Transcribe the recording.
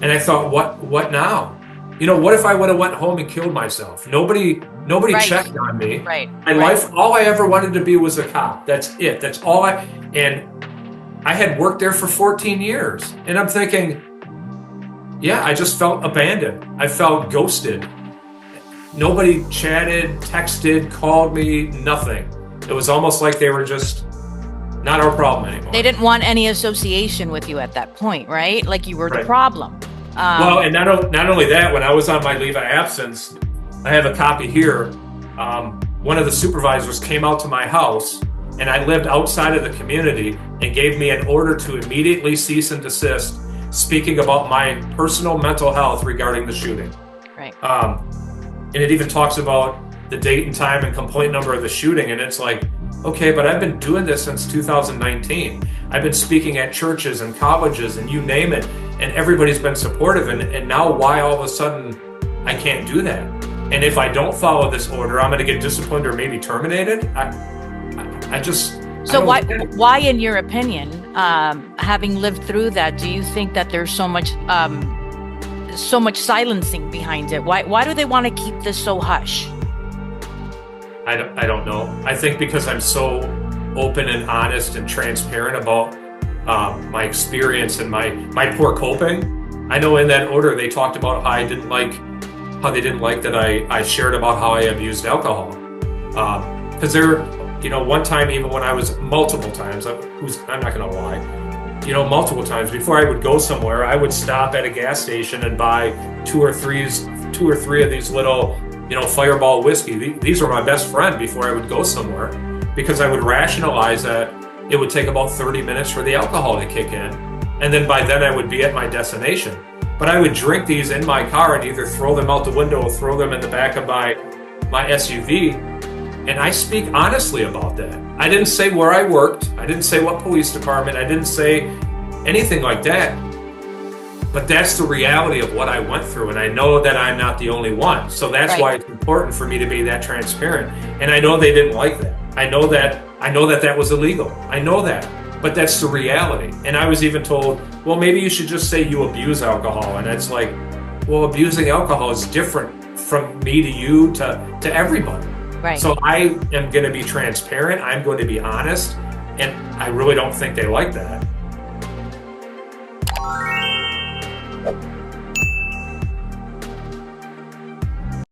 And I thought, what now? What if I would have went home and killed myself? Nobody Right. checked on me. Right. My Right. life, all I ever wanted to be was a cop. That's it. That's all and I had worked there for 14 years. And I'm thinking, yeah, I just felt abandoned. I felt ghosted. Nobody chatted, texted, called me, nothing. It was almost like they were just not our problem anymore. They didn't want any association with you at that point, right? Like you were the Right. problem. Well, and not only that, when I was on my leave of absence, I have a copy here. One of the supervisors came out to my house, and I lived outside of the community, and gave me an order to immediately cease and desist, speaking about my personal mental health regarding the shooting. Right. And it even talks about the date and time and complaint number of the shooting, and it's like, okay, but I've been doing this since 2019. I've been speaking at churches and colleges and you name it, and everybody's been supportive, and now why all of a sudden I can't do that? And if I don't follow this order, I'm going to get disciplined or maybe terminated. I just So I don't get it. why, in your opinion, having lived through that, do you think that there's so much silencing behind it? Why do they want to keep this so hush? I don't know. I think because I'm so open and honest and transparent about my experience and my poor coping. I know in that order they talked about how they didn't like that I shared about how I abused alcohol. Because one time, even when I was multiple times, I'm not going to lie, multiple times before I would go somewhere, I would stop at a gas station and buy two or three of these little, Fireball whiskey. These were my best friend before I would go somewhere, because I would rationalize that it would take about 30 minutes for the alcohol to kick in. And then by then I would be at my destination. But I would drink these in my car and either throw them out the window or throw them in the back of my SUV. And I speak honestly about that. I didn't say where I worked. I didn't say what police department. I didn't say anything like that. But that's the reality of what I went through, and I know that I'm not the only one. So that's Right. why it's important for me to be that transparent. And I know they didn't like that. I know that was illegal. I know that. But that's the reality. And I was even told, well, maybe you should just say you abuse alcohol. And it's like, well, abusing alcohol is different from me to you to everybody. Right. So I am going to be transparent. I'm going to be honest. And I really don't think they like that.